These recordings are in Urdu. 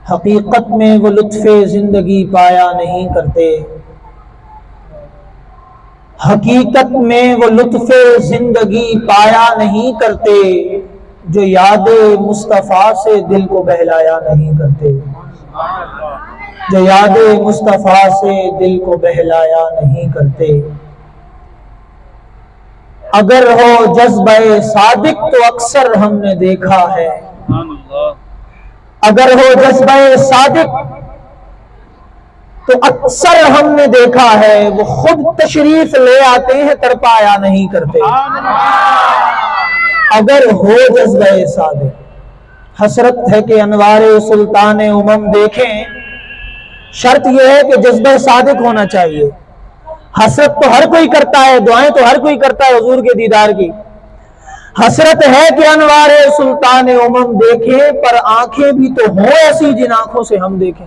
حقیقت میں وہ لطف زندگی پایا نہیں کرتے، حقیقت میں وہ لطف زندگی پایا نہیں کرتے، جو یاد مصطفیٰ سے دل کو بہلایا نہیں کرتے، جو یاد مصطفیٰ سے دل کو بہلایا نہیں کرتے۔ اگر ہو جذبہ صادق تو اکثر ہم نے دیکھا ہے، اگر ہو جذبہ صادق تو اکثر ہم نے دیکھا ہے، وہ خود تشریف لے آتے ہیں تڑپایا نہیں کرتے۔ اگر ہو جذبہ صادق، حسرت ہے کہ انوار سلطان امم دیکھیں، شرط یہ ہے کہ جذبہ صادق ہونا چاہیے۔ حسرت تو ہر کوئی کرتا ہے، دعائیں تو ہر کوئی کرتا ہے حضور کے دیدار کی، حسرت ہے کہ انوار سلطان امم دیکھیں، پر آنکھیں بھی تو ہوں ایسی جن آنکھوں سے ہم دیکھیں۔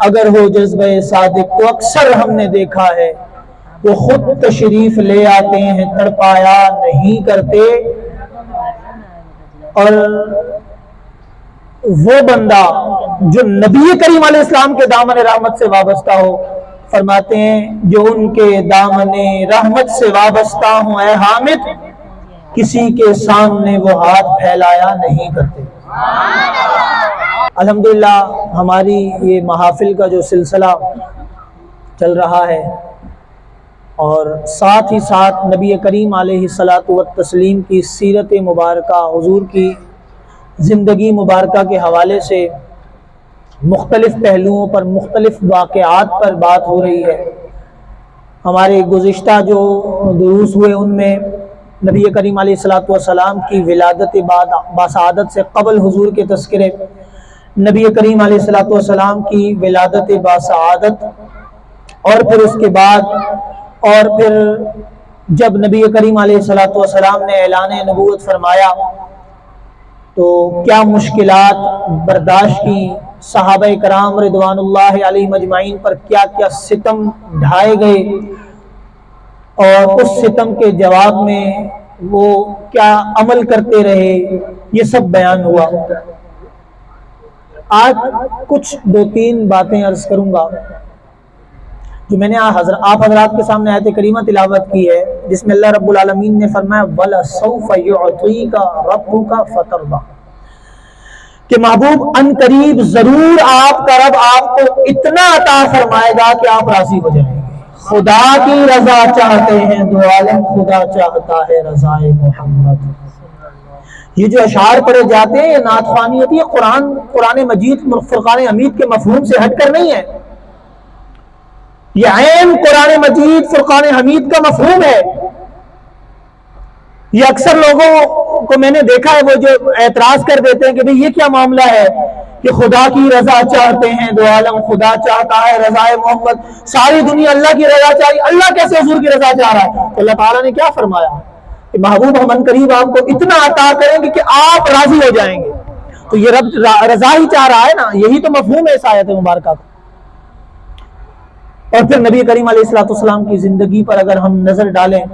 اگر ہو جذبہ صادق تو اکثر ہم نے دیکھا ہے، وہ خود تشریف لے آتے ہیں تڑپایا نہیں کرتے۔ اور وہ بندہ جو نبی کریم علیہ السلام کے دامن رحمت سے وابستہ ہو، فرماتے ہیں جو ان کے دامن رحمت سے وابستہ ہوں اے حامد، کسی کے سامنے وہ ہاتھ پھیلایا نہیں کرتے۔ الحمدللہ ہماری یہ محافل کا جو سلسلہ چل رہا ہے، اور ساتھ ہی ساتھ نبی کریم علیہ الصلاۃ والتسلیم کی سیرت مبارکہ، حضور کی زندگی مبارکہ کے حوالے سے مختلف پہلوؤں پر، مختلف واقعات پر بات ہو رہی ہے۔ ہمارے گزشتہ جو دروس ہوئے ان میں نبی کریم علیہ الصلاۃ والسلام کی ولادت باسعادت سے قبل حضور کے تذکرے، نبی کریم علیہ الصلاۃ والسلام کی ولادت باسعادت، اور پھر اس کے بعد، اور پھر جب نبی کریم علیہ الصلاۃ والسلام نے اعلان نبوت فرمایا تو کیا مشکلات برداشت کی، صحابہ کرام رضوان اللہ علیہ مجمعین پر کیا کیا ستم ڈھائے گئے، اور اس ستم کے جواب میں وہ کیا عمل کرتے رہے، یہ سب بیان ہوا۔ آج کچھ دو تین باتیں عرض کروں گا جو میں نے آپ حضرات کے سامنے آیت کریمہ تلاوت کی ہے، جس میں اللہ رب العالمین نے فرمایا وَلَسَوْفَ يُعْطِيكَ رَبُّكَ فَتَرْضَىٰ، کہ محبوب ان قریب ضرور آپ کا رب آپ کو اتنا عطا فرمائے گا کہ آپ راضی ہو جائیں گے۔ خدا کی رضا چاہتے ہیں دو عالم، خدا چاہتا ہے رضائے محمد۔ یہ جو اشعار پڑھے جاتے ہیں یہ نعت خوانی ہوتی ہے، قرآن مجید فرقان حمید کے مفہوم سے ہٹ کر نہیں ہے، یہ عین قرآن مجید فرقان حمید کا مفہوم ہے۔ یہ اکثر لوگوں کو میں نے دیکھا ہے وہ جو اعتراض کر دیتے ہیں کہ بھئی یہ کیا معاملہ ہے کہ خدا کی رضا چاہتے ہیں دو عالم، خدا چاہتا ہے رضائے محمد، ساری دنیا اللہ کی رضا چاہیے، اللہ کیسے حضور کی رضا چاہ رہا ہے؟ تو اللہ تعالیٰ نے کیا فرمایا کہ محبوب ہم ان قریب آپ کو اتنا عطا کریں گے کہ آپ راضی ہو جائیں گے۔ تو یہ رب رضا ہی چاہ رہا ہے نا، یہی تو مفہوم ہے اس آیت مبارکہ کا۔ اور پھر نبی کریم علیہ الصلوۃ والسلام کی زندگی پر اگر ہم نظر ڈالیں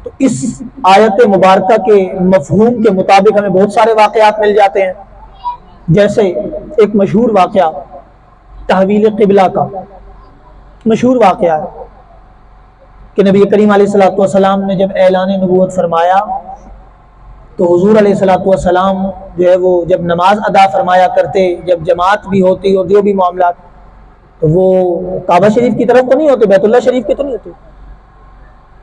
تو اس آیت مبارکہ کے مفہوم کے مطابق ہمیں بہت سارے واقعات مل جاتے ہیں، جیسے ایک مشہور واقعہ تحویل قبلہ کا مشہور واقعہ ہے کہ نبی کریم علیہ الصلوۃ والسلام نے جب اعلان نبوت فرمایا تو حضور علیہ الصلوۃ والسلام جو ہے وہ جب نماز ادا فرمایا کرتے، جب جماعت بھی ہوتی اور جو بھی معاملات، تو وہ کعبہ شریف کی طرف تو نہیں ہوتے، بیت اللہ شریف کی تو نہیں ہوتے،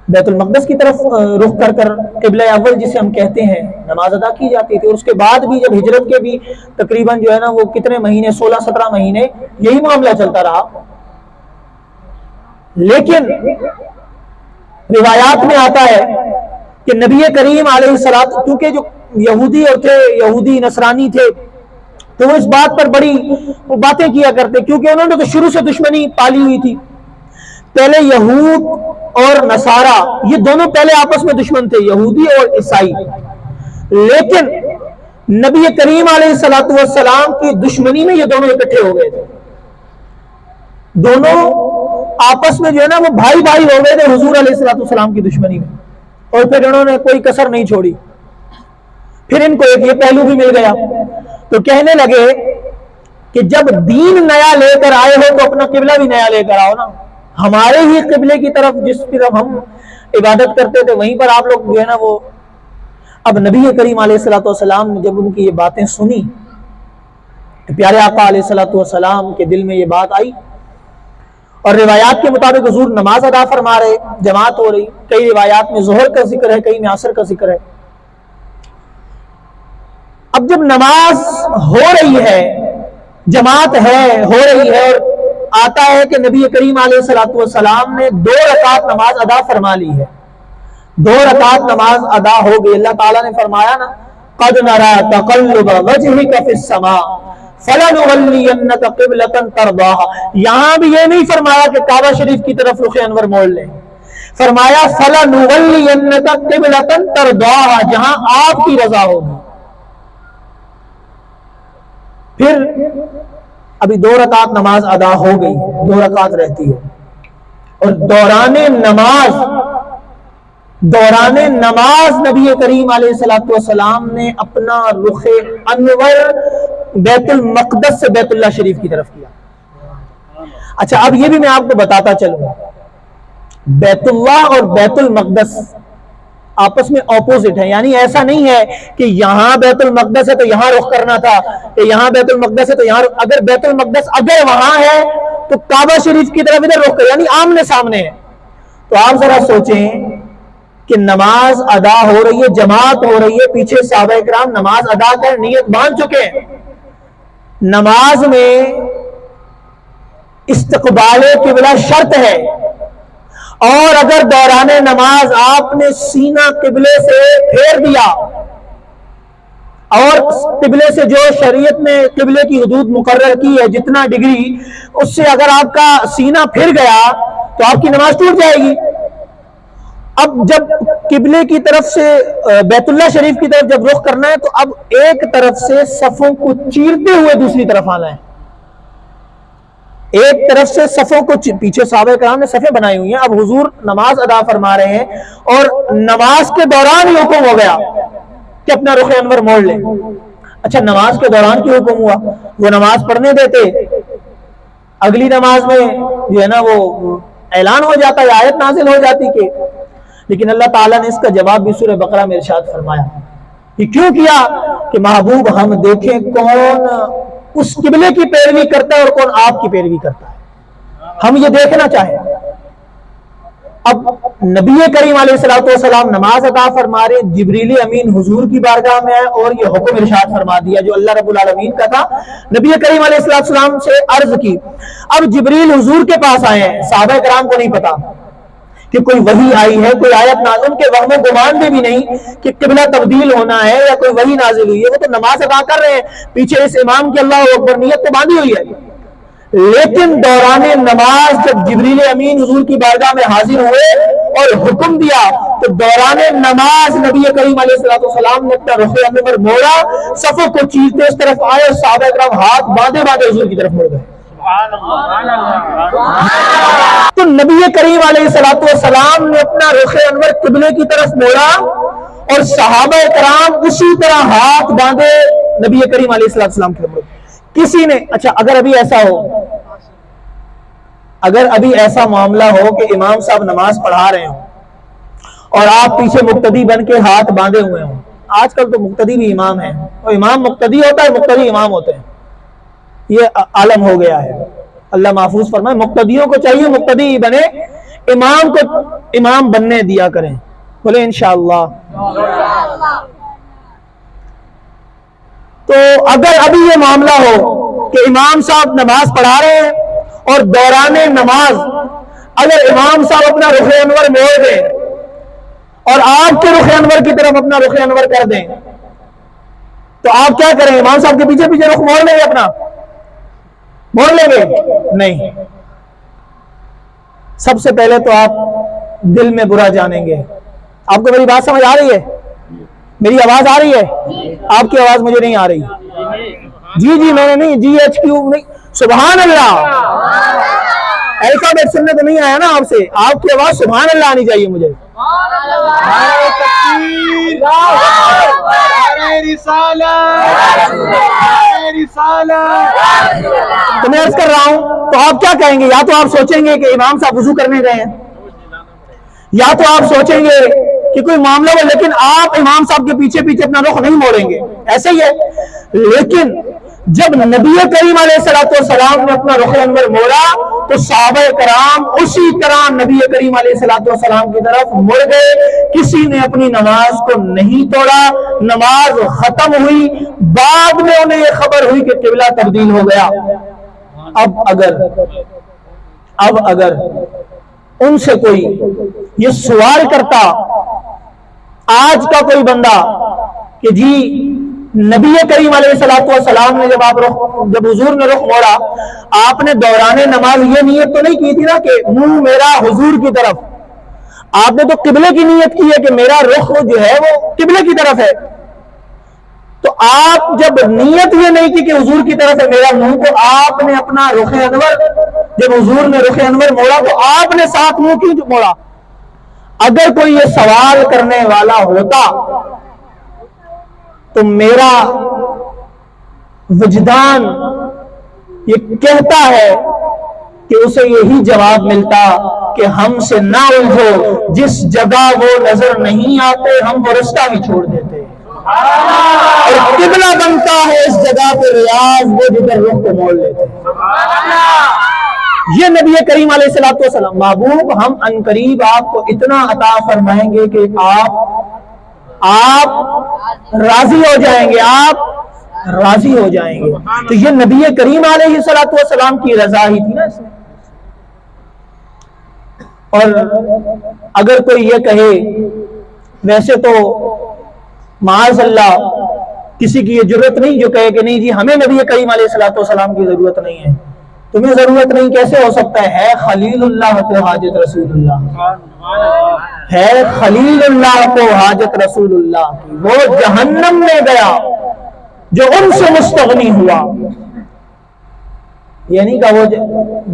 بیت المقدس کی طرف رخ کر کر قبلہ اول جسے ہم کہتے ہیں نماز ادا کی جاتی تھی۔ اور اس کے بعد بھی جب ہجرت کے بھی تقریباً جو ہے نا وہ کتنے مہینے، 16-17 مہینے یہی معاملہ چلتا رہا۔ لیکن روایات میں آتا ہے کہ نبی کریم علیہ الصلوۃ، کیونکہ جو یہودی اور تھے، یہودی نصرانی تھے، تو وہ اس بات پر بڑی باتیں کیا کرتے، کیونکہ انہوں نے تو شروع سے دشمنی پالی ہوئی تھی۔ پہلے یہود اور نصارہ یہ دونوں پہلے آپس میں دشمن تھے، یہودی اور عیسائی، لیکن نبی کریم علیہ الصلوۃ والسلام کی دشمنی میں یہ دونوں اکٹھے ہو گئے تھے، دونوں آپس میں جو ہے نا وہ بھائی بھائی ہو گئے تھے حضور علیہ الصلوۃ والسلام کی دشمنی میں، اور پھر انہوں نے کوئی کسر نہیں چھوڑی۔ پھر ان کو ایک یہ پہلو بھی مل گیا تو کہنے لگے کہ جب دین نیا لے کر آئے ہو تو اپنا قبلہ بھی نیا لے کر آؤ نا. ہمارے ہی قبلے کی طرف جس طرف ہم عبادت کرتے تھے وہیں پر آپ لوگ جو ہے نا وہ. اب نبی کریم علیہ الصلوۃ والسلام نے جب ان کی یہ باتیں سنی تو پیارے آقا علیہ الصلوۃ والسلام کے دل میں یہ بات آئی, اور روایات کے مطابق حضور نماز ادا فرما رہے, جماعت ہو رہی, کئی روایات میں ظہر کا ذکر ہے, کئی میں عصر کا ذکر ہے. اب جب نماز ہو رہی ہے, جماعت ہے, ہو رہی ہے, اور آتا ہے کہ نبی کریم علیہ الصلوۃ والسلام نے 2 رکعت نماز ادا فرما لی ہے, 2 رکعت نماز ادا ہو گئی. اللہ تعالیٰ نے فرمایا نا قد نرى تقلب وجهك في السماء فلنولینک قبلۃ ترضاها. یہاں بھی یہ نہیں فرمایا کہ کعبہ شریف کی طرف رخ انور موڑ لیں, فرمایا فلنولینک قبلۃ ترضاها, جہاں آپ کی رضا ہوگی. پھر ابھی 2 رکعت نماز ادا ہو گئی, 2 رکعت رہتی ہے, اور دوران نماز نبی کریم علیہ الصلوۃ والسلام نے اپنا رخ انور بیت المقدس سے بیت اللہ شریف کی طرف کیا. اچھا اب یہ بھی میں آپ کو بتاتا چلوں, بیت اللہ اور بیت المقدس آپس میں اپوزٹ ہے, یعنی ایسا نہیں ہے کہ یہاں بیت المقدس ہے تو یہاں رخ کرنا تھا, کہ یہاں بیت المقدس ہے تو یہاں اگر بیت المقدس اگر وہاں ہے تو کعبہ شریف کی طرف ادھر رخ کر, یعنی آمنے سامنے ہے. تو آپ ذرا سوچیں کہ نماز ادا ہو رہی ہے, جماعت ہو رہی ہے, پیچھے صحابہ کرام نماز ادا کر نیت باندھ چکے ہیں. نماز میں استقبال قبلہ شرط ہے, اور اگر دوران نماز آپ نے سینہ قبلے سے پھیر دیا, اور قبلے سے جو شریعت نے قبلے کی حدود مقرر کی ہے جتنا ڈگری, اس سے اگر آپ کا سینہ پھر گیا تو آپ کی نماز ٹوٹ جائے گی. اب جب قبلے کی طرف سے بیت اللہ شریف کی طرف جب رخ کرنا ہے تو اب ایک طرف سے صفوں کو چیرتے ہوئے دوسری طرف آنا ہے, ایک طرف سے صفوں کو پیچھے صحابہ کرام نے صفیں بنائی ہوئی ہیں. اب حضور نماز ادا فرما رہے ہیں اور نماز کے دوران ہی حکم ہو گیا کہ اپنا رخ انور موڑ لیں. اچھا نماز کے دوران کیوں حکم ہوا؟ وہ نماز پڑھنے دیتے, اگلی نماز میں جو ہے نا وہ اعلان ہو جاتا ہے, آیت نازل ہو جاتی کہ, لیکن اللہ تعالیٰ نے اس کا جواب بھی سورہ بقرہ میں ارشاد فرمایا. یہ کیوں کیا؟ کہ محبوب ہم دیکھیں کون اس قبلے کی پیروی کرتا ہے اور کون آپ کی پیروی کرتا ہے, ہم یہ دیکھنا چاہیں. اب نبی کریم علیہ الصلوۃ والسلام نماز ادا فرما رہے, جبریل امین حضور کی بارگاہ میں آئے اور یہ حکم ارشاد فرما دیا جو اللہ رب العالمین کا تھا. نبی کریم علیہ الصلوۃ والسلام سے عرض کی, اب جبریل حضور کے پاس آئے ہیں, صحابہ کرام کو نہیں پتا کہ کوئی وحی آئی ہے, کوئی آیت نازل, ان کے وہم و گمان میں بھی نہیں کہ قبلہ تبدیل ہونا ہے یا کوئی وحی نازل ہوئی ہے. وہ تو نماز ادا کر رہے ہیں, پیچھے اس امام کی اللہ اکبر نیت تو باندھی ہوئی ہے. لیکن دوران نماز جب جبریل امین حضور کی بارگاہ میں حاضر ہوئے اور حکم دیا تو دوران نماز نبی کریم علیہ الصلوۃ والسلام نے اپنا رخ انور موڑا, صفوں کو چیرتے اس طرف آئے اور صحابہ کرام ہاتھ باندھے باندھے حضور کی طرف مڑ گئے. تو نبی کریم علیہ الصلوۃ والسلام نے اپنا رخ انور قبلے کی طرف موڑا اور صحابہ کرام اسی طرح ہاتھ باندھے نبی کریم علیہ الصلوۃ والسلام کی طرف. کسی نے, اچھا اگر ابھی ایسا ہو, اگر ابھی ایسا معاملہ ہو کہ امام صاحب نماز پڑھا رہے ہوں اور آپ پیچھے مقتدی بن کے ہاتھ باندھے ہوئے ہوں, آج کل تو مقتدی بھی امام ہیں, اور امام مقتدی ہوتا ہے, مقتدی امام ہوتے ہیں, یہ عالم ہو گیا ہے. اللہ محفوظ فرمائے, مقتدیوں کو چاہیے مقتدی بنے, امام کو امام بننے دیا کریں. بولے انشاءاللہ. تو اگر ابھی یہ معاملہ ہو کہ امام صاحب نماز پڑھا رہے ہیں اور دوران نماز اگر امام صاحب اپنا رخ انور موڑ دیں اور آپ کے رخ انور کی طرف اپنا رخ انور کر دیں تو آپ کیا کریں؟ امام صاحب کے پیچھے پیچھے رخ موڑ لیں گے, اپنا موڑ لیں گے؟ نہیں. سب سے پہلے تو آپ دل میں برا جانیں گے. آپ کو میری بات سمجھ آ رہی ہے؟ میری آواز آ رہی ہے؟ آپ کی آواز مجھے نہیں آ رہی. جی میں نے نہیں, جی ایچ کیو نہیں. سبحان اللہ, الفابیٹ سننے تو نہیں آیا نا آپ سے, آپ کی آواز سبحان اللہ آنی چاہیے مجھے. تو میں عرض کر رہا ہوں، تو آپ کیا کہیں گے؟ یا تو آپ سوچیں گے کہ امام صاحب وضو کرنے گئے ہیں، یا تو آپ سوچیں گے کہ کوئی معاملہ ہو، لیکن آپ امام صاحب کے پیچھے پیچھے اپنا رخ نہیں موڑیں گے، ایسے ہی ہے۔ لیکن جب نبی کریم علیہ السلام نے اپنا رخ انور موڑا تو صحابہ کرام اسی طرح نبی کریم علیہ السلام کی طرف مڑ گئے، کسی نے اپنی نماز کو نہیں توڑا، نماز ختم ہوئی، بعد میں انہیں یہ خبر ہوئی کہ قبلہ تبدیل ہو گیا۔ اب اگر ان سے کوئی یہ سوال کرتا آج کا کوئی بندہ کہ جی نبی کریم علیہ السلام نے جب حضور نے رخ موڑا، آپ نے دوران نماز یہ نیت تو نہیں کی تھی نا کہ منہ میرا حضور کی طرف، آپ نے تو قبلے کی نیت کی ہے کہ میرا رخ جو ہے وہ قبلے کی طرف ہے، تو آپ جب نیت یہ نہیں کی کہ حضور کی طرف ہے میرا منہ، تو آپ نے اپنا رخ انور، جب حضور نے رخ انور موڑا تو آپ نے ساتھ منہ کیوں موڑا؟ اگر کوئی یہ سوال کرنے والا ہوتا تو میرا وجدان یہ کہتا ہے کہ اسے یہی جواب ملتا کہ ہم سے نہ الجھو، جس جگہ وہ نظر نہیں آتے ہم وہ رستہ بھی چھوڑ دیتے ہیں، اور قبلہ بنتا ہے اس جگہ پہ ریاض، وہ جدھر رخ کو موڑ لیتے ہیں۔ یہ نبی کریم علیہ السلام محبوب، ہم عنقریب آپ کو اتنا عطا فرمائیں گے کہ آپ راضی ہو جائیں گے، آپ راضی ہو جائیں گے۔ تو یہ نبی کریم علیہ السلام کی رضا ہی تھی نا اس میں۔ اور اگر کوئی یہ کہے، ویسے تو معاذ اللہ کسی کی یہ ضرورت نہیں جو کہے کہ نہیں جی ہمیں نبی کریم علیہ السلام کی ضرورت نہیں ہے، تمہیں ضرورت نہیں کیسے ہو سکتا ہے خلیل اللہ کو حاجت رسول اللہ، ہے خلیل اللہ کو حاجت رسول اللہ کی، وہ جہنم میں گیا جو ان سے مستغنی ہوا۔ یہ نہیں کہا وہ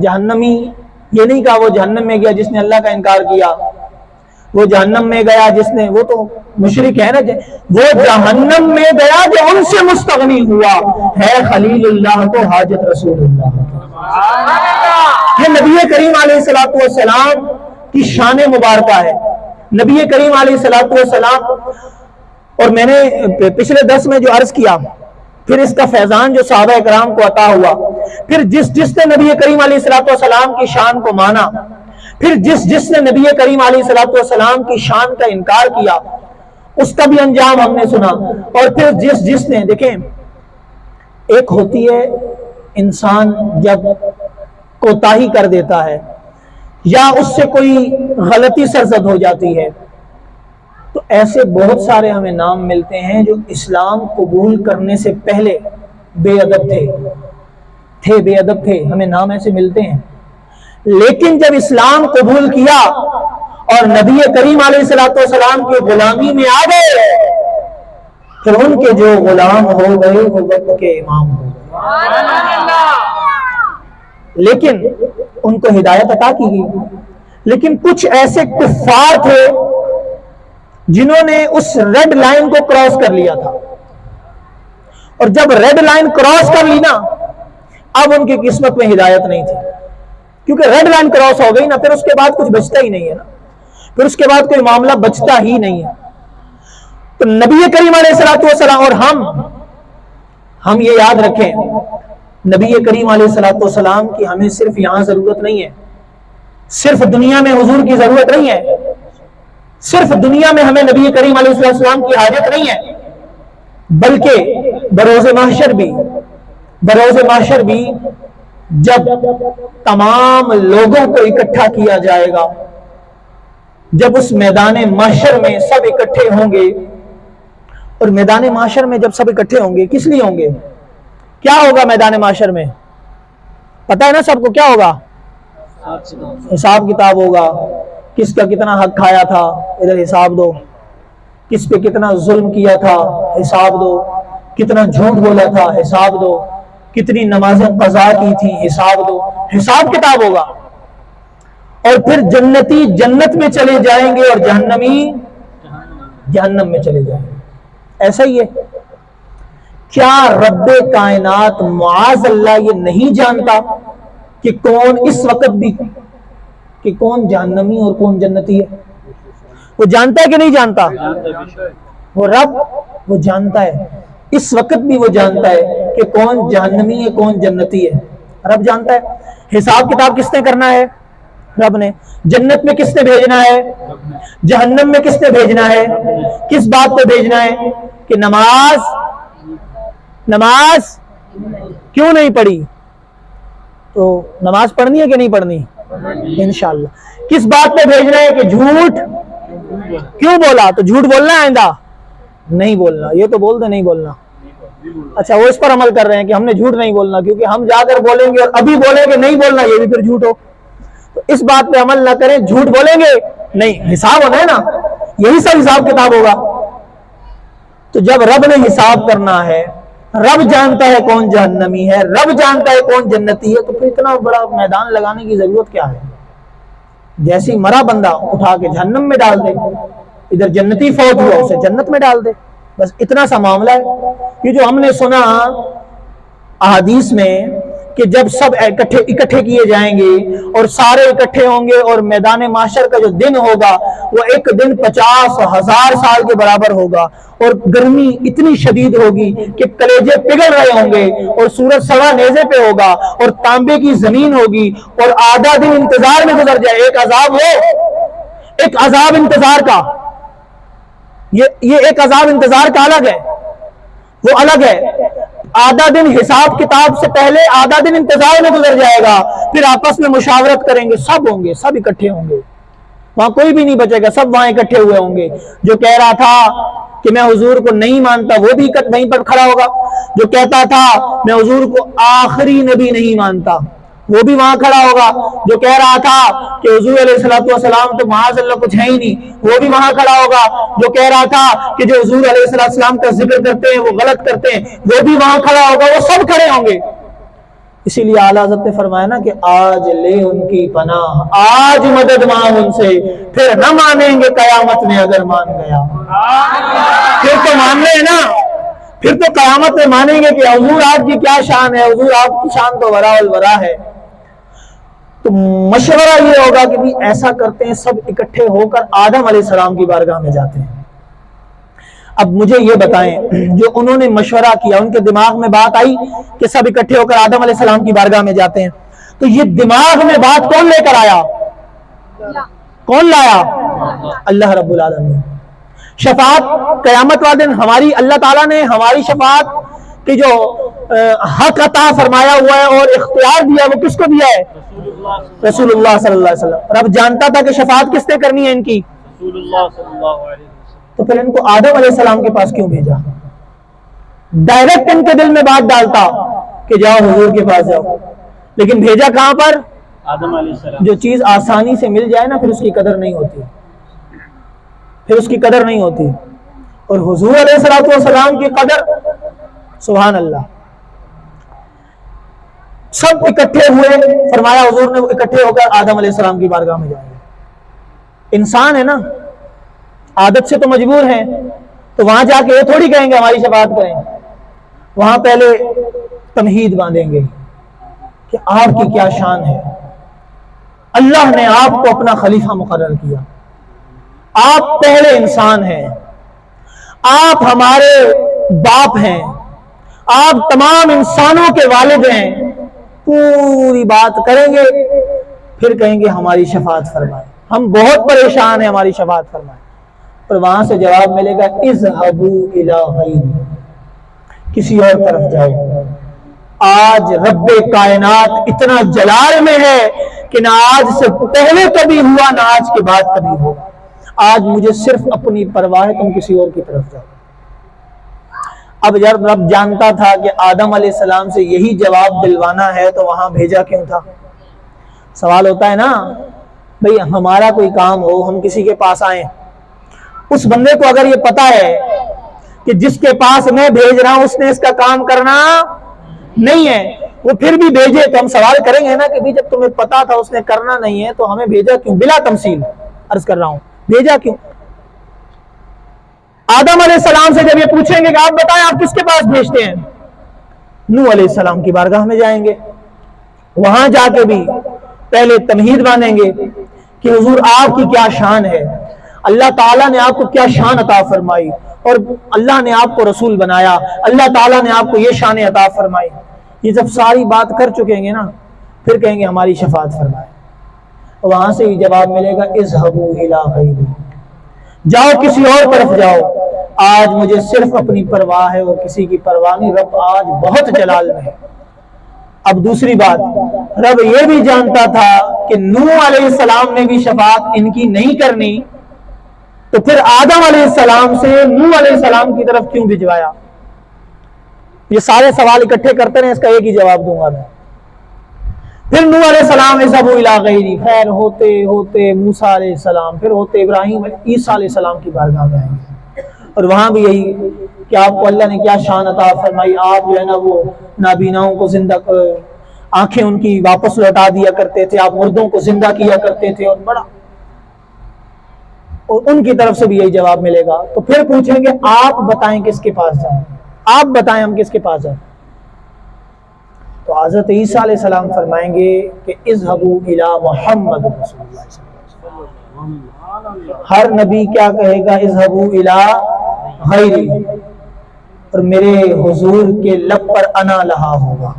جہنمی، یہ نہیں کہا وہ جہنم میں گیا جس نے اللہ کا انکار کیا، وہ جہنم میں گیا جس نے، وہ تو مشرک ہے نا، وہ جہنم میں گیا جو ان سے مستغنی ہوا، ہے خلیل اللہ کو حاجت رسول اللہ۔ یہ نبی کریم علیہ السلام کی شان مبارکہ ہے۔ نبی کریم علیہ السلام، اور میں نے پچھلے درس میں جو عرض کیا، پھر اس کا فیضان جو صحابہ اکرام کو عطا ہوا، پھر جس نے نبی کریم علیہ السلام کی شان کو مانا، پھر جس نے نبی کریم علیہ السلام کی شان کا انکار کیا، اس کا بھی انجام ہم نے سنا، اور پھر جس نے، دیکھیں ایک ہوتی ہے انسان جب کوتاہی کر دیتا ہے یا اس سے کوئی غلطی سرزد ہو جاتی ہے، تو ایسے بہت سارے ہمیں نام ملتے ہیں جو اسلام قبول کرنے سے پہلے بے ادب بے ادب تھے، ہمیں نام ایسے ملتے ہیں، لیکن جب اسلام قبول کیا اور نبی کریم علیہ السلام کی غلامی میں آ گئے، پھر ان کے جو غلام ہو گئے وہ وقت کے امام ہو گئے، لیکن ان کو ہدایت عطا کی گئی۔ لیکن کچھ ایسے کفار تھے جنہوں نے اس ریڈ لائن کو کراس کر لیا تھا، اور جب ریڈ لائن کراس کر لی نا، اب ان کی قسمت میں ہدایت نہیں تھی، کیونکہ ریڈ لائن کراس ہو گئی نا، پھر اس کے بعد کچھ بچتا ہی نہیں ہے نا، پھر اس کے بعد کوئی معاملہ بچتا ہی نہیں ہے۔ تو نبی کریم علیہ السلام، اور ہم یہ یاد رکھیں، نبی کریم علیہ السلام کی ہمیں صرف یہاں ضرورت نہیں ہے، صرف دنیا میں حضور کی ضرورت نہیں ہے، صرف دنیا میں ہمیں نبی کریم علیہ السلام کی حاجت نہیں ہے، بلکہ بروز محشر بھی جب تمام لوگوں کو اکٹھا کیا جائے گا، جب اس میدان محشر میں سب اکٹھے ہوں گے، اور میدان محشر میں جب سب اکٹھے ہوں گے کس لیے ہوں گے؟ کیا ہوگا میدان محشر میں؟ پتہ ہے نا سب کو کیا ہوگا؟ حساب کتاب ہوگا، کس کا کتنا حق کھایا تھا ادھر حساب دو، کس پہ کتنا ظلم کیا تھا حساب دو، کتنا جھوٹ بولا تھا حساب دو، کتنی نمازیں قضا کی تھی حساب دو، حساب کتاب ہوگا۔ اور پھر جنتی جنت میں چلے جائیں گے اور جہنمی جہنم میں چلے جائیں گے، ایسا ہی ہے۔ کیا رب کائنات معاذ اللہ یہ نہیں جانتا کہ کون اس وقت بھی کہ کون جہنمی اور کون جنتی ہے؟ وہ جانتا ہے کہ نہیں جانتا؟ وہ رب وہ جانتا ہے، اس وقت بھی وہ جانتا ہے کہ کون جہنمی ہے کون جنتی ہے، رب جانتا ہے۔ حساب کتاب کس نے کرنا ہے؟ رب نے۔ جنت میں کس نے بھیجنا ہے؟ جہنم میں کس نے بھیجنا ہے؟ کس بات پہ بھیجنا ہے؟ کہ نماز کیوں نہیں پڑھی؟ تو نماز پڑھنی ہے کہ نہیں پڑھنی؟ انشاءاللہ۔ کس بات پہ بھیجنا ہے؟ کہ جھوٹ کیوں بولا؟ تو جھوٹ بولنا ہے آئندہ نہیں بولنا، یہ تو بول دے نہیں بولنا۔ اچھا وہ اس پر عمل کر رہے ہیں کہ ہم نے جھوٹ نہیں بولنا، کیونکہ ہم جا کر بولیں گے اور ابھی بولیں گے نہیں بولنا، یہ بھی پھر جھوٹ ہو، تو اس بات پہ عمل نہ کریں۔ جھوٹ بولیں گے نہیں، حساب ہونا ہے نا، یہی سب حساب کتاب ہوگا۔ تو جب رب نے حساب کرنا ہے، رب جانتا ہے کون جہنمی ہے، رب جانتا ہے کون جنتی ہے، تو پھر اتنا بڑا میدان لگانے کی ضرورت کیا ہے؟ جیسی مرا بندہ اٹھا کے جہنم میں ڈال دے، ادھر جنتی فوت ہوا اسے جنت میں ڈال دے، بس اتنا سا معاملہ ہے۔ یہ جو ہم نے سنا احادیث میں کہ جب سب اکٹھے کیے جائیں گے اور سارے اکٹھے ہوں گے اور میدان محشر کا جو دن ہوگا وہ ایک دن 50,000 سال کے برابر ہوگا، اور گرمی اتنی شدید ہوگی کہ کلیجے پگھل رہے ہوں گے، اور سورج سوا نیزے پہ ہوگا، اور تانبے کی زمین ہوگی، اور آدھا دن انتظار میں گزر جائے۔ ایک عذاب انتظار کا، یہ ایک عذاب انتظار کا الگ ہے، وہ الگ ہے۔ آدھا دن حساب کتاب سے پہلے آدھا دن انتظار میں گزر جائے گا، پھر آپس میں مشاورت کریں گے، سب ہوں گے، سب اکٹھے ہوں گے، وہاں کوئی بھی نہیں بچے گا، سب وہاں اکٹھے ہوئے ہوں گے۔ جو کہہ رہا تھا کہ میں حضور کو نہیں مانتا وہ بھی وہیں پر کھڑا ہوگا، جو کہتا تھا میں حضور کو آخری نبی نہیں مانتا وہ بھی وہاں کھڑا ہوگا، جو کہہ رہا تھا کہ حضور علیہ السلام تو معاذ اللہ کچھ ہے ہی نہیں وہ بھی وہاں کھڑا ہوگا، جو کہہ رہا تھا کہ جو حضور علیہ السلام کا ذکر کرتے ہیں وہ غلط کرتے ہیں وہ بھی وہاں کھڑا ہوگا، وہ سب کھڑے ہوں گے۔ اسی لیے اعلیٰ حضرت نے فرمایا نا کہ آج لے ان کی پناہ، آج مدد مانگ ان سے، پھر نہ مانیں گے قیامت میں اگر مان گیا۔ پھر تو ماننے ہیں نا، پھر تو قیامت میں مانیں گے کہ حضور آپ کی کیا شان ہے، حضور آپ کی شان تو ورا الورا ہے۔ تو مشورہ یہ ہوگا کہ بھی ایسا کرتے ہیں، سب اکٹھے ہو کر آدم علیہ السلام کی بارگاہ میں جاتے ہیں۔ اب مجھے یہ بتائیں، جو انہوں نے مشورہ کیا ان کے دماغ میں بات آئی کہ سب اکٹھے ہو کر آدم علیہ السلام کی بارگاہ میں جاتے ہیں، تو یہ دماغ میں بات کون لے کر آیا؟ کون لایا؟ اللہ رب العالمین۔ شفاعت قیامت والے دن ہماری اللہ تعالیٰ نے ہماری شفاعت کی جو حق عطا فرمایا ہوا ہے اور اختیار دیا وہ کس کو دیا ہے؟ رسول اللہ صلی اللہ علیہ وسلم۔ رب جانتا تھا کہ شفاعت کس نے کرنی ہے ان کی؟ رسول اللہ صلی اللہ علیہ وسلم۔ تو پھر ان کو آدم علیہ السلام کے پاس کیوں بھیجا؟ ڈائریکٹ ان کے دل میں بات ڈالتا کہ جاؤ حضور کے پاس جاؤ، لیکن بھیجا کہاں پر؟ آدم علیہ السلام۔ جو چیز آسانی سے مل جائے نا پھر اس کی قدر نہیں ہوتی، پھر اس کی قدر نہیں ہوتی، اور حضور علیہ السلام کی قدر سبحان اللہ۔ سب اکٹھے ہوئے، فرمایا حضور نے اکٹھے ہو کر آدم علیہ السلام کی بارگاہ میں جائیں گے۔ انسان ہے نا، عادت سے تو مجبور ہیں، تو وہاں جا کے یہ تھوڑی کہیں گے ہماری شفاعت کریں، وہاں پہلے تمہید باندھیں گے کہ آپ کی کیا شان ہے، اللہ نے آپ کو اپنا خلیفہ مقرر کیا، آپ پہلے انسان ہیں، آپ ہمارے باپ ہیں، آپ تمام انسانوں کے والد ہیں، پوری بات کریں گے، پھر کہیں گے ہماری شفاعت فرمائے، ہم بہت پریشان ہیں ہماری شفاعت فرمائے۔ اور وہاں سے جواب ملے گا اذهبوا الى غیری، کسی اور طرف جاؤ۔ آج رب کائنات اتنا جلال میں ہے کہ نہ آج سے پہلے کبھی ہوا نہ آج کے بعد کبھی ہوگا، آج مجھے صرف اپنی پرواہ ہے، تم کسی اور کی طرف جاؤ۔ اب جب رب جانتا تھا کہ آدم علیہ السلام سے یہی جواب دلوانا ہے تو وہاں بھیجا کیوں تھا؟ سوال ہوتا ہے نا بھئی، ہمارا کوئی کام ہو، ہم کسی کے پاس آئیں، اس بندے کو اگر یہ پتا ہے کہ جس کے پاس میں بھیج رہا ہوں اس نے اس کا کام کرنا نہیں ہے، وہ پھر بھی بھیجے، تو ہم سوال کریں گے نا کہ بھی جب تمہیں پتا تھا اس نے کرنا نہیں ہے تو ہمیں بھیجا کیوں؟ بلا تمثیل عرض کر رہا ہوں، بھیجا کیوں؟ آدم علیہ السلام سے جب یہ پوچھیں گے کہ آپ بتائیں آپ کس کے پاس بھیجتے ہیں، نوح علیہ السلام کی بارگاہ میں جائیں گے، وہاں جا کے بھی پہلے تمہید مانیں گے کہ حضور آپ کی کیا شان ہے، اللہ تعالیٰ نے آپ کو کیا شان عطا فرمائی، اور اللہ نے آپ کو رسول بنایا، اللہ تعالیٰ نے آپ کو یہ شان عطا فرمائی۔ یہ جب ساری بات کر چکیں گے نا، پھر کہیں گے ہماری شفاعت فرمائے، وہاں سے ہی جواب ملے گا اذهبوا الی غیری، جاؤ کسی اور طرف جاؤ، آج مجھے صرف اپنی پرواہ ہے اور کسی کی پرواہ نہیں، رب آج بہت جلال میں ہے۔ اب دوسری بات، رب یہ بھی جانتا تھا کہ نوح علیہ السلام نے بھی شفاعت ان کی نہیں کرنی، تو پھر آدم علیہ السلام سے نوح علیہ السلام کی طرف کیوں بھجوایا؟ یہ سارے سوال اکٹھے کرتے رہے، اس کا ایک ہی جواب دوں گا میں۔ پھر نوح علیہ السلام اذهبوا الی غیری، خیر ہوتے ہوتے موسیٰ علیہ السلام، پھر ہوتے ابراہیم عیسیٰ علیہ السلام کی بارگاہ میں آئیں گے، اور وہاں بھی یہی کہ آپ کو اللہ نے کیا شان عطا فرمائی، آپ جو ہے نا وہ نابیناؤں کو زندہ، آنکھیں ان کی واپس لوٹا دیا کرتے تھے، آپ مردوں کو زندہ کیا کرتے تھے، اور بڑا، اور ان کی طرف سے بھی یہی جواب ملے گا۔ تو پھر پوچھیں گے آپ بتائیں کس کے پاس جائیں، آپ بتائیں ہم کس کے پاس جائیں؟ تو حضرت عیسیٰ علیہ السلام فرمائیں گے کہ اذهبوا الی محمد رسول اللہ صلی اللہ علیہ وسلم۔ ہر نبی کیا کہے گا؟ اذهبوا الی غیری، اور میرے حضور کے لب پر انا لہا ہوگا۔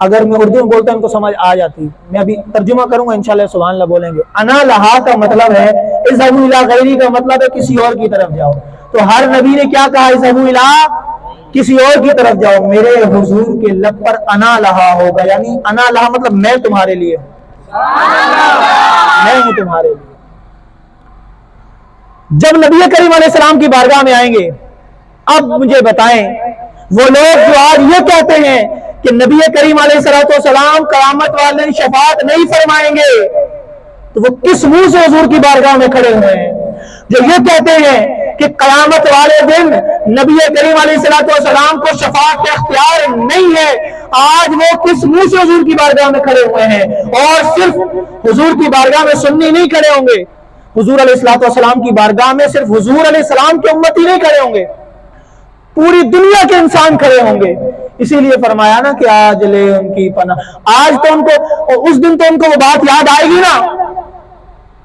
اگر میں اردو میں بولتا ہوں ان کو سمجھ آ جاتی، میں ابھی ترجمہ کروں گا انشاءاللہ، سبحان اللہ بولیں گے۔ انا لہا کا مطلب ہے، اذهبوا الی غیری کا مطلب ہے کسی اور کی طرف جاؤ۔ تو ہر نبی نے کیا کہا؟ اذهبوا الی کسی اور کی طرف جاؤ، میرے حضور کے لب پر انا لہا ہوگا، یعنی انا لہا مطلب میں تمہارے لیے ہوں، میں ہوں تمہارے لیے۔ جب نبی کریم علیہ السلام کی بارگاہ میں آئیں گے، اب مجھے بتائیں وہ لوگ جو آج یہ کہتے ہیں کہ نبی کریم علیہ السلام قیامت والے دن شفاعت نہیں فرمائیں گے، تو وہ کس منہ سے حضور کی بارگاہ میں کھڑے ہوئے ہیں؟ جو یہ کہتے ہیں کہ قیامت والے دن نبی کریم علیہ السلام کو شفاعت کا اختیار نہیں ہے، آج وہ کس منہ سے حضور کی بارگاہ میں کھڑے ہوئے ہیں؟ اور صرف حضور کی بارگاہ میں سنی نہیں کھڑے ہوں گے، حضور علیہ السلام کی بارگاہ میں صرف حضور علیہ السلام کے امتی نہیں کھڑے ہوں گے، پوری دنیا کے انسان کھڑے ہوں گے۔ اسی لیے فرمایا نا کہ آج لے ان کی پناہ، آج تو ان کو، اس دن تو ان کو وہ بات یاد آئے گی نا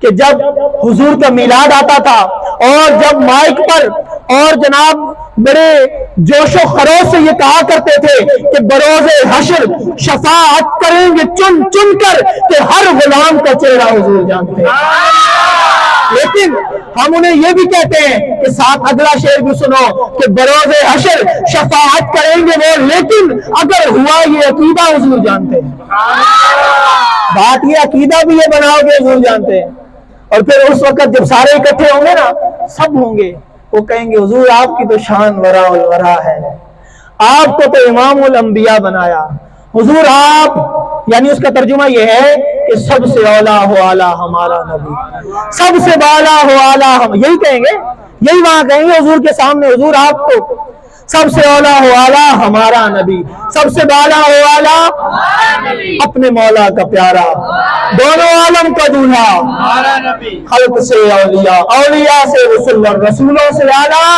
کہ جب حضور کا میلاد آتا تھا، اور جب مائک پر اور جناب بڑے جوش و خروش سے یہ کہا کرتے تھے کہ بروز حشر شفاعت کریں گے چن چن کر، کہ ہر غلام کا چہرہ حضور جانتے ہیں۔ لیکن ہم انہیں یہ بھی کہتے ہیں کہ ساتھ اگلا شعر بھی سنو کہ بروز حشر شفاعت کریں گے وہ، لیکن اگر ہوا یہ عقیدہ حضور جانتے ہیں۔ بات یہ عقیدہ بھی یہ بناؤ گے حضور جانتے ہیں، اور پھر اس وقت جب سارے اکٹھے ہوں گے نا، سب ہوں گے، وہ کہیں گے حضور آپ کی تو شان ورا الورا ہے، آپ کو تو امام الانبیاء بنایا حضور، آپ، یعنی اس کا ترجمہ یہ ہے کہ سب سے اولا ہو اعلیٰ ہمارا نبی، سب سے بالا ہو اعلیٰ ہم، یہی کہیں گے، یہی وہاں کہیں گے حضور کے سامنے، حضور آپ تو سب سے اولا ہو اعلیٰ ہمارا نبی، سب سے بالا ہو اعلیٰ اپنے مولا کا پیارا، دونوں عالم کا دولہا، خلق سے اولیاء، اولیاء سے رسول، رسولوں سے اعلیٰ،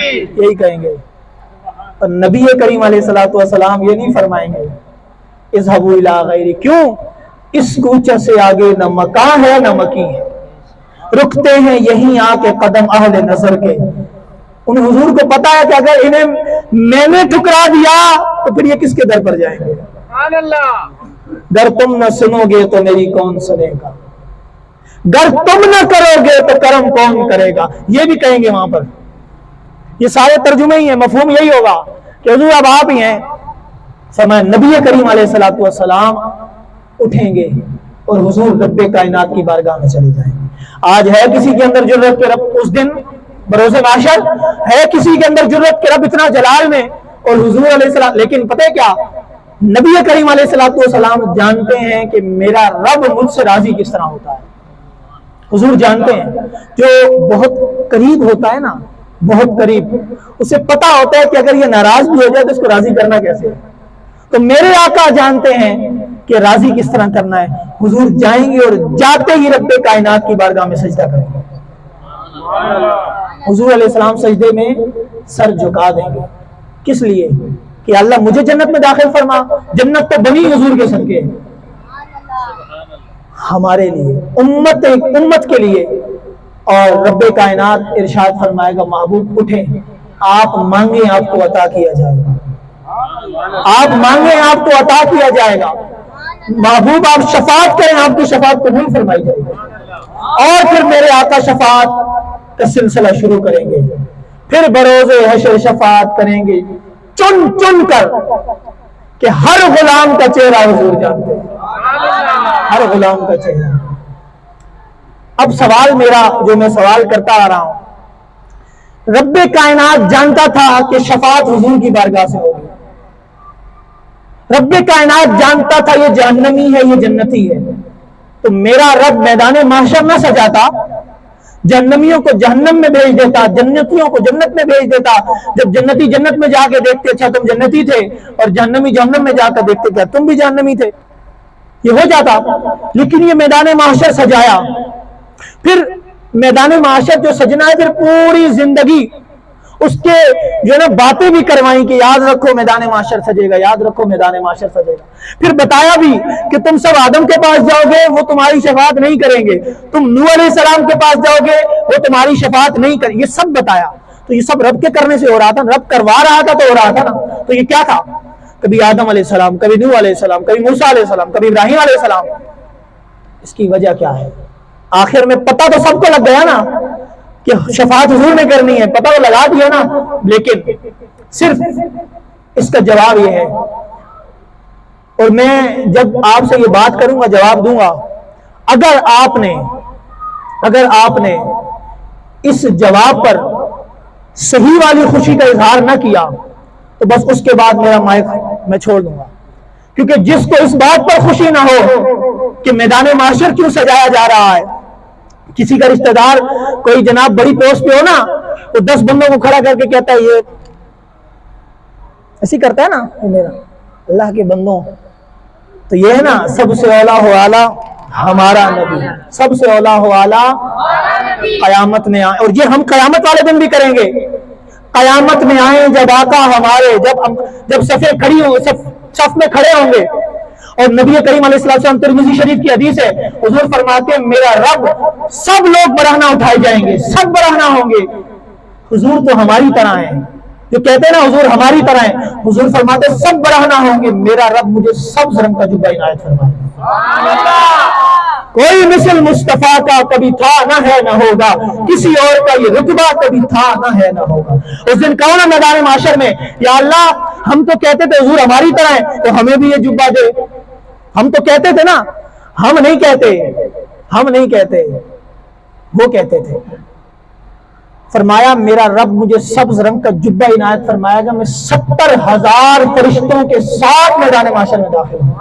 یہی کہیں گے۔ اور نبی کریم علیہ السلام یہ نہیں فرمائیں گے اذهبوا الی غیری، کیوں؟ اس کوچہ سے آگے نہ مکان ہے نہ مکی ہے، رکتے ہیں یہیں آ کے قدم اہل نظر کے۔ ان حضور کو پتا ہے کہ اگر انہیں میں نے ٹھکرا دیا تو پھر یہ کس کے در پر جائیں گے؟ گر تم نہ سنو گے تو میری کون سنے گا، گر تم نہ کرو گے تو کرم کون کرے گا، یہ بھی کہیں گے وہاں پر۔ یہ سارے ترجمے ہی ہیں، مفہوم یہی ہوگا کہ حضور اب آپ ہی ہیں۔ فرمایا نبی کریم علیہ السلام اٹھیں گے اور حضور رب کائنات کی بارگاہ میں چلے جائیں گے۔ آج ہے کسی کے اندر جرأت کہ رب اس دن بروز محشر ہے کسی کے اندر جرأت کہ رب اتنا جلال میں اور حضور علیہ السلام، لیکن پتہ ہے کیا؟ نبی کریم علیہ السلام جانتے ہیں کہ میرا رب مجھ سے راضی کس طرح ہوتا ہے۔ حضور جانتے ہیں، جو بہت قریب ہوتا ہے نا، بہت قریب، اسے پتا ہوتا ہے کہ اگر یہ ناراض بھی ہو جائے تو اس کو راضی کرنا کیسے ہے۔ تو میرے آقا جانتے ہیں کہ راضی کس طرح کرنا ہے۔ حضور جائیں گے اور جاتے ہی رب کائنات کی بارگاہ میں سجدہ کریں گے، حضور علیہ السلام سجدے میں سر جھکا دیں گے. کس لیے؟ کہ اللہ مجھے جنت میں داخل فرما. جنت تو بنی حضور کے صدقے ہے. ہمارے لیے امت کے لیے. اور رب کائنات ارشاد فرمائے گا محبوب اٹھیں، آپ مانگیں آپ کو عطا کیا جائے گا. آپ مانگیں آپ کو عطا کیا جائے گا. محبوب آپ شفاعت کریں آپ کی شفاعت قبول فرمائی جائے گی. اور پھر میرے آقا شفاعت کا سلسلہ شروع کریں گے. پھر بروز حشر شفاعت کریں گے چن چن کر کہ ہر غلام کا چہرہ حضور جانتے ہیں، ہر غلام کا چہرہ. اب سوال میرا جو میں سوال کرتا آ رہا ہوں، رب کائنات جانتا تھا کہ شفاعت حضور کی بارگاہ سے ہوگی. رب کائنات جانتا تھا یہ جہنمی ہے یہ جنتی ہے. تو میرا رب میدان محشر نہ سجاتا، جہنمیوں کو جہنم میں بھیج دیتا، جنتیوں کو جنت میں بھیج دیتا. جب جنتی جنت میں جا کے دیکھتے اچھا تم جنتی تھے، اور جہنمی جہنم میں جا کر دیکھتے کیا تم بھی جہنمی تھے، یہ ہو جاتا. لیکن یہ میدان محشر سجایا. پھر میدان معاشر جو سجنا ہے، پھر پوری زندگی اس کے جو ہے نا باتیں بھی کروائیں کہ یاد رکھو میدان معاشر سجے گا، یاد رکھو میدان معاشر سجے گا. پھر بتایا بھی کہ تم سب آدم کے پاس جاؤ گے وہ تمہاری شفاعت نہیں کریں گے، تم نوح علیہ السلام کے پاس جاؤ گے وہ تمہاری شفاعت نہیں کریں گے. یہ سب بتایا. تو یہ سب رب کے کرنے سے ہو رہا تھا، رب کروا رہا تھا تو ہو رہا تھا نا. تو یہ کیا تھا؟ کبھی آدم علیہ السلام، کبھی نوح علیہ السلام، کبھی موسیٰ علیہ السلام، کبھی ابراہیم علیہ السلام. اس کی وجہ کیا ہے؟ آخر میں پتہ تو سب کو لگ گیا نا کہ شفاعت حضور نے کرنی ہے، پتہ تو لگا دیا نا. لیکن صرف اس کا جواب یہ ہے، اور میں جب آپ سے یہ بات کروں گا جواب دوں گا، اگر آپ نے اس جواب پر صحیح والی خوشی کا اظہار نہ کیا تو بس اس کے بعد میرا مائک میں چھوڑ دوں گا. کیونکہ جس کو اس بات پر خوشی نہ ہو کہ میدان معاشر کیوں سجایا جا رہا ہے، کسی کا رشتہ دار کوئی جناب بڑی پوسٹ پہ ہو نا، وہ 10 بندوں کو کھڑا کر کے کہتا ہے یہ ایسی کرتا ہے نا میرا اللہ کے بندوں، تو یہ ہے نا سب سے اولا ہو اعلیٰ ہمارا نبی، سب سے اولا ہو اعلیٰ قیامت میں آئے. اور یہ ہم قیامت والے دن بھی کریں گے. قیامت میں آئیں جب آقا ہمارے، جب صفیں کھڑی ہوں، صف میں کھڑے ہوں گے، اور نبی کریم علیہ السلام ترمذی شریف کی حدیث ہے، حضور فرماتے ہیں میرا رب سب لوگ برہنہ اٹھائے جائیں گے، سب برہنہ ہوں گے. حضور تو ہماری طرح ہیں، جو کہتے ہیں نا حضور ہماری طرح ہیں، حضور فرماتے ہیں سب برہنہ ہوں گے، میرا رب مجھے سبز رنگ کا جبہ عنایت فرمائے. کوئی مثل مصطفیٰ کا کبھی تھا نہ ہے نہ ہوگا، کسی اور کا یہ رتبہ کبھی تھا نہ ہے نہ ہوگا. اس دن کہو نا میدان معاشر میں، یا اللہ ہم تو کہتے تھے حضور ہماری طرح ہیں تو ہمیں بھی یہ جبہ دے. ہم تو کہتے تھے نا، ہم نہیں کہتے، وہ کہتے تھے. فرمایا میرا رب مجھے سبز رنگ کا جبہ عنایت فرمائے گا، میں 70,000 فرشتوں کے ساتھ میدان معاشر میں داخل ہوں.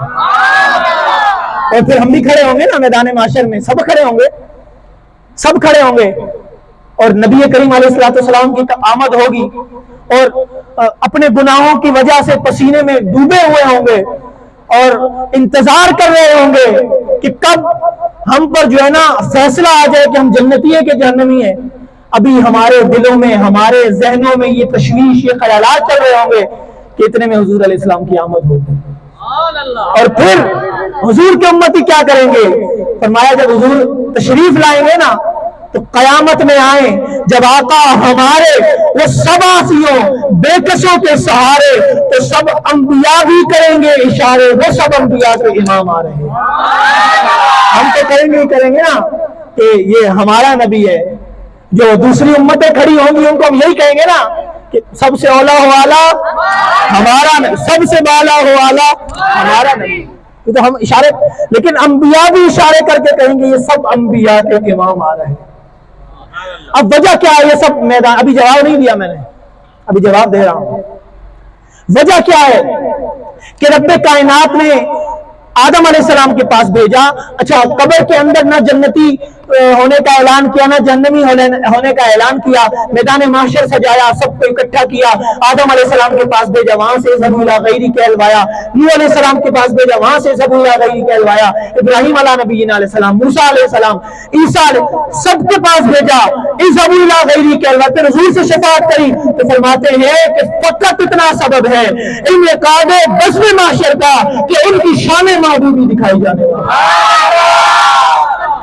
اور پھر ہم بھی کھڑے ہوں گے نا میدان معاشر میں، سب کھڑے ہوں گے. اور نبی کریم علیہ السلام کی آمد ہوگی، اور اپنے گناہوں کی وجہ سے پسینے میں ڈوبے ہوئے ہوں گے، اور انتظار کر رہے ہوں گے کہ کب ہم پر جو ہے نا فیصلہ آ جائے کہ ہم جنتی ہیں کہ جہنمی ہیں. ابھی ہمارے دلوں میں، ہمارے ذہنوں میں یہ تشویش، یہ خیالات چل رہے ہوں گے کہ اتنے میں حضور علیہ السلام کی آمد ہوگی. اور پھر حضور کے امتی کیا کریں گے؟ فرمایا جب حضور تشریف لائیں گے نا تو قیامت میں آئیں جب آقا ہمارے وہ سب آسیوں بے کسوں کے سہارے، تو سب انبیاء بھی کریں گے اشارے، وہ سب انبیاء کے امام آ رہے ہیں. ہم تو کریں گے نا کہ یہ ہمارا نبی ہے. جو دوسری امتیں کھڑی ہوں گی ان کو ہم یہی کہیں گے نا کہ سب سے اولا ہو اعلیٰ ہمارا نبی، سب سے بالا ہو اعلیٰ ہمارا نبی. یہ تو ہم اشارے، لیکن انبیاء بھی اشارے کر کے کہیں گے یہ سب انبیاء کے امام آ رہے ہیں. اب وجہ کیا ہے؟ یہ سب میدان، ابھی جواب نہیں دیا میں نے، ابھی جواب دے رہا ہوں. وجہ کیا ہے کہ رب کائنات نے آدم علیہ السلام کے پاس بھیجا. اچھا قبر کے اندر نہ جنتی ہونے کا اعلان کیا، نہ جہنمی ہونے کا اعلان کیا، میدان محشر سجایا، سب کو اکٹھا کیا، آدم علیہ السلام کے پاس بھیجا، وہاں سے ذبح الی غیری کہلوایا، نوح علیہ السلام کے پاس بھیجا، وہاں سے ذبح الی غیری کہلوایا، ابراہیم علیہ نبینا علیہ السلام، موسیٰ علیہ السلام، عیسیٰ سب کے پاس بھیجا، ذبح الی غیری کہلوایا، پھر حضور سے شفاعت کری تو فرماتے ہیں کہ فقط اتنا سبب ہے انعقاد بزم محشر کا کہ ان کی شان محبوبی دکھائی جانے والی۔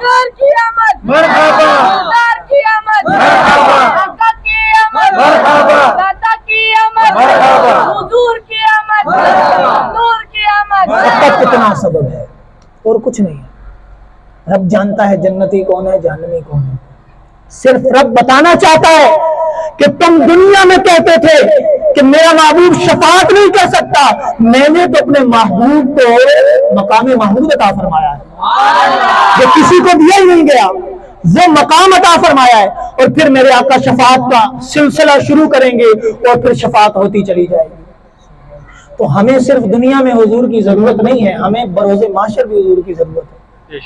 سرکار کی آمد، مرحبا، سرکار کی آمد، مرحبا، آقا کی آمد، مرحبا، داتا کی آمد، مرحبا، حضور کی آمد، مرحبا، نور کی آمد۔ فقط اتنا سبب ہے اور کچھ نہیں ہے۔ رب جانتا ہے جنتی کون ہے جہنمی کون ہے، صرف رب بتانا چاہتا ہے کہ تم دنیا میں کہتے تھے کہ میرا محبوب شفاعت نہیں کر سکتا، میں نے تو اپنے محبوب کو مقام محمود عطا فرمایا ہے جو کسی کو دیا ہی نہیں گیا، وہ مقام عطا فرمایا ہے، اور پھر میرے آقا شفاعت کا سلسلہ شروع کریں گے اور پھر شفاعت ہوتی چلی جائے گی۔ تو ہمیں صرف دنیا میں حضور کی ضرورت نہیں ہے، ہمیں بروز محشر بھی حضور کی ضرورت ہے۔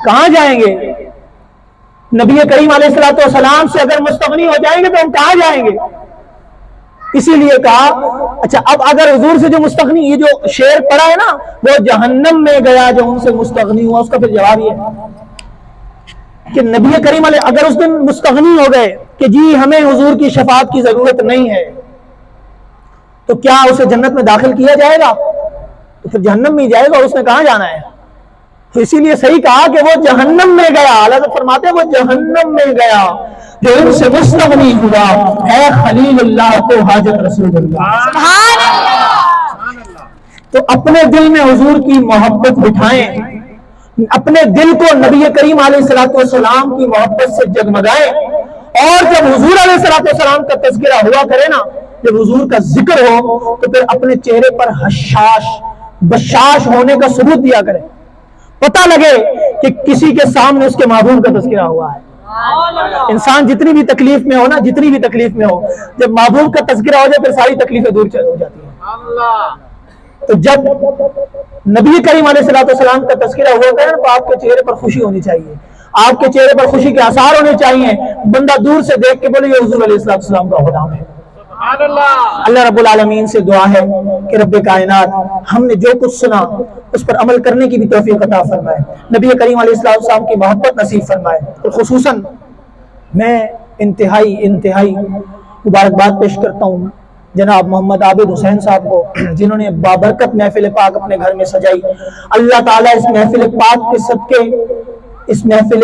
کہاں جائیں گے؟ نبی کریم علیہ السلام سے اگر مستغنی ہو جائیں گے تو ہم کہاں جائیں گے؟ اسی لیے کہا اچھا اب اگر حضور سے جو مستغنی، یہ جو شعر پڑا ہے نا، وہ جہنم میں گیا جو ان سے مستغنی ہوا، اس کا پھر جواب یہ ہے کہ نبی کریم علیہ اگر اس دن مستغنی ہو گئے کہ جی ہمیں حضور کی شفاعت کی ضرورت نہیں ہے، تو کیا اسے جنت میں داخل کیا جائے گا؟ تو پھر جہنم میں جائے گا، اور اس نے کہاں جانا ہے؟ تو اسی لیے صحیح کہا کہ وہ جہنم میں گیا، اللہ تعالیٰ فرماتے ہیں وہ جہنم میں گیا جو ان سے مستغنی ہوا، اے خلیل اللہ کو حاجت رسول اللہ۔ سبحان اللہ۔ تو اپنے دل میں حضور کی محبت بٹھائیں، اپنے دل کو نبی کریم علیہ السلام کی محبت سے جگمگائیں، اور جب حضور علیہ السلام کا تذکرہ ہوا کرے نا، جب حضور کا ذکر ہو تو پھر اپنے چہرے پر حشاش بشاش ہونے کا ثبوت دیا کرے، پتہ لگے کہ کسی کے سامنے اس کے محبوب کا تذکرہ ہوا ہے۔ انسان جتنی بھی تکلیف میں ہو نا، جتنی بھی تکلیف میں ہو، جب محبوب کا تذکرہ ہو جائے پھر ساری تکلیفیں دور ہو جاتی ہیں۔ تو جب نبی کریم علیہ السلام کا تذکرہ ہوا کرے تو آپ کے چہرے پر خوشی ہونی چاہیے، آپ کے چہرے پر خوشی کے آثار ہونے چاہیے، بندہ دور سے دیکھ کے بولے یہ حضور علیہ السلام کا غلام ہے۔ اللہ رب العالمین سے دعا ہے کہ رب کائنات ہم نے جو کچھ سنا اس پر عمل کرنے کی بھی توفیق عطا فرمائے، نبی کریم علیہ السلام کی محبت نصیب فرمائے، اور خصوصاً میں انتہائی مبارکباد پیش کرتا ہوں جناب محمد عابد حسین صاحب کو، جنہوں نے بابرکت محفل پاک اپنے گھر میں سجائی۔ اللہ تعالیٰ اس محفل پاک کے صدقے، اس محفل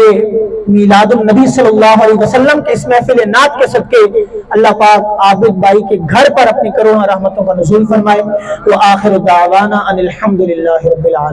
میلاد النبی صلی اللہ علیہ وسلم کے اس محفل نعت کے صدقے اللہ پاک عابد بھائی کے گھر پر اپنی کروڑوں رحمتوں کا نزول فرمائے۔ وآخر دعوانا ان الحمدللہ رب العالمین۔